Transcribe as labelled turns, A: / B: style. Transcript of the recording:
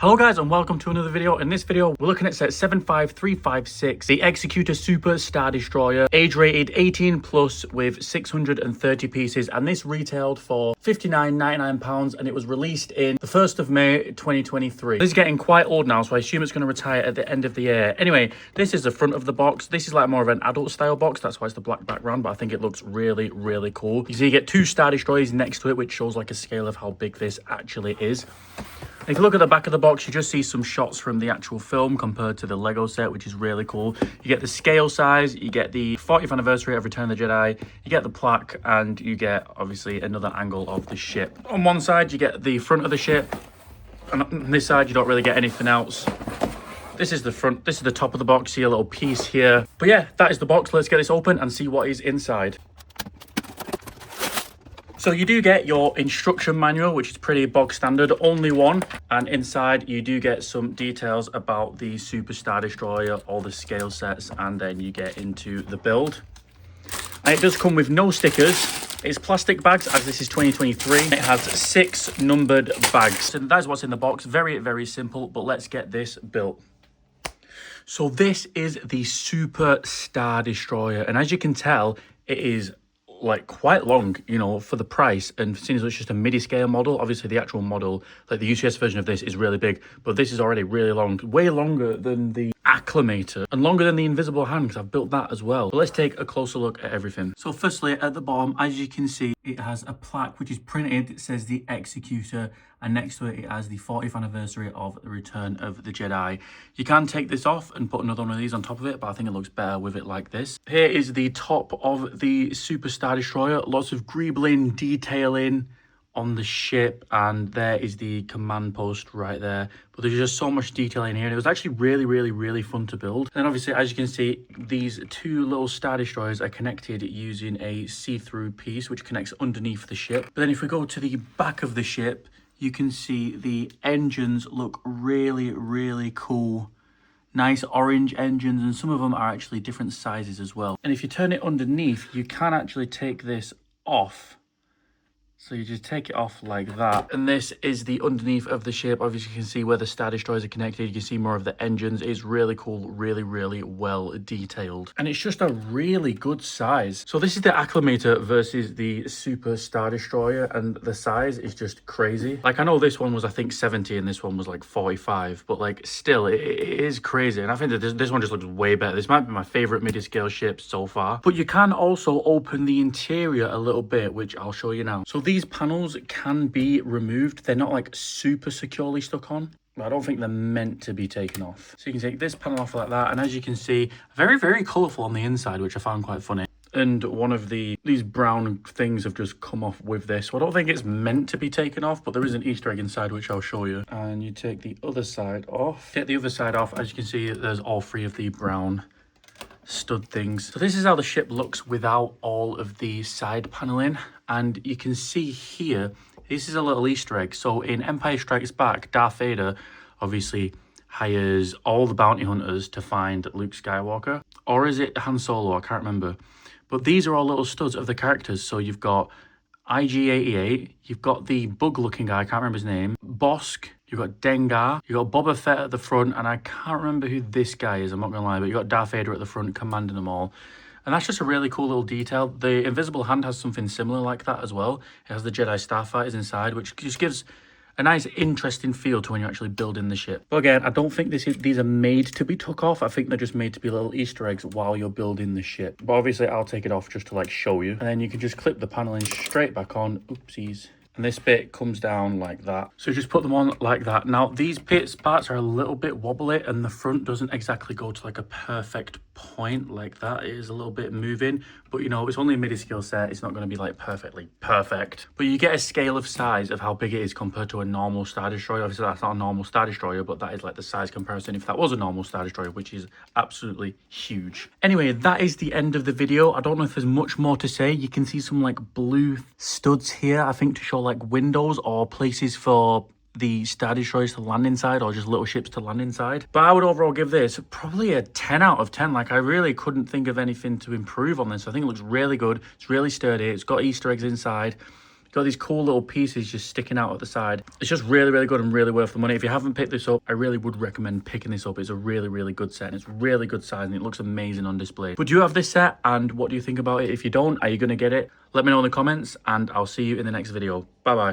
A: Hello guys and welcome to another video. In this video we're looking at set 75356, the Executor Super Star Destroyer, age rated 18 plus with 630 pieces, and this retailed for £59.99 and it was released in the 1st of May 2023. This is getting quite old now, so I assume it's going to retire at the end of the year. Anyway, this is the front of the box. This is like more of an adult style box, that's why it's the black background, but I think it looks really cool. You see you get two Star Destroyers next to it, which shows like a scale of how big this actually is. If you look at the back of the box, you just see some shots from the actual film compared to the Lego set, which is really cool. You get the scale size, you get the 40th anniversary of Return of the Jedi, you get the plaque, and you get, obviously, another angle of the ship. On one side, you get the front of the ship, and on this side, you don't really get anything else. This is the front, this is the top of the box, see a little piece here. But yeah, that is the box. Let's get this open and see what is inside. So you do get your instruction manual, which is pretty bog standard, only one. And inside you do get some details about the Super Star Destroyer, all the scale sets, and then you get into the build. And it does come with no stickers. It's plastic bags, as this is 2023. It has 6 numbered bags. And that's what's in the box. Very simple, but let's get this built. So this is the Super Star Destroyer. And as you can tell, it is like quite long, you know, for the price, and seeing as it's just a midi scale model, obviously the actual model, like the UCS version of this, is really big, but this is already really long, way longer than the Acclimator and longer than the Invisible Hand, because I've built that as well. But let's take a closer look at everything. So firstly, at the bottom, as you can see, it has a plaque which is printed. It says the Executor, and next to it, it has the 40th anniversary of the Return of the Jedi. You can take this off and put another one of these on top of it, but I think it looks better with it like this. Here is the top of the Super Star Destroyer. Lots of greebling detailing on the ship, and there is the command post right there. But there's just so much detail in here, and it was actually really fun to build. And obviously, as you can see, these two little Star Destroyers are connected using a see-through piece which connects underneath the ship. But then if we go to the back of the ship, you can see the engines look really cool. Nice orange engines, and some of them are actually different sizes as well. And if you turn it underneath, you can actually take this off. So you just take it off like that. And this is the underneath of the ship. Obviously, you can see where the Star Destroyers are connected. You can see more of the engines. It's really cool, really well detailed. And it's just a really good size. So this is the Acclimator versus the Super Star Destroyer, and the size is just crazy. Like, I know this one was, I think, 70 and this one was like 45, but like still, it is crazy. And I think that this one just looks way better. This might be my favorite midi-scale ship so far. But you can also open the interior a little bit, which I'll show you now. So these panels can be removed. They're not like super securely stuck on. I don't think they're meant to be taken off. So you can take this panel off like that, and as you can see, very colourful on the inside, which I found quite funny. And one of these brown things have just come off with this. So I don't think it's meant to be taken off, but there is an Easter egg inside, which I'll show you. And you take the other side off. Take the other side off. As you can see, there's all 3 of the brown stud things. So this is how the ship looks without all of the side paneling, and you can see here, this is a little Easter egg. So in Empire Strikes Back, Darth Vader obviously hires all the bounty hunters to find Luke Skywalker, or is it Han Solo? I can't remember, but these are all little studs of the characters. So you've got IG-88, you've got the bug looking guy, I can't remember his name, Bosk, you've got Dengar, you've got Boba Fett at the front, and I can't remember who this guy is, I'm not gonna lie, but you've got Darth Vader at the front commanding them all. And that's just a really cool little detail. The Invisible Hand has something similar like that as well. It has the Jedi Starfighters inside, which just gives a nice interesting feel to when you're actually building the ship. But again, I don't think these are made to be took off. I think they're just made to be little Easter eggs while you're building the ship. But obviously I'll take it off just to like show you. And then you can just clip the paneling straight back on. Oopsies. And this bit comes down like that. So just put them on like that. Now these parts are a little bit wobbly, and the front doesn't exactly go to like a perfect point like that. It is a little bit moving, but you know, it's only a midi-scale set. It's not going to be like perfectly perfect, but you get a scale of size of how big it is compared to a normal Star Destroyer. Obviously that's not a normal Star Destroyer, but that is like the size comparison if that was a normal Star Destroyer, which is absolutely huge. Anyway, that is the end of the video. I don't know if there's much more to say. You can see some like blue studs here, I think to show like windows or places for the Star Destroyers to land inside, or just little ships to land inside. But I would overall give this probably a 10 out of 10. Like, I really couldn't think of anything to improve on this. I think it looks really good. It's really sturdy. It's got Easter eggs inside. Got these cool little pieces just sticking out at the side. It's just really, really good and really worth the money. If you haven't picked this up, I really would recommend picking this up. It's a really, really good set and it's really good size and it looks amazing on display. But do you have this set and what do you think about it? If you don't, are you going to get it? Let me know in the comments and I'll see you in the next video. Bye bye.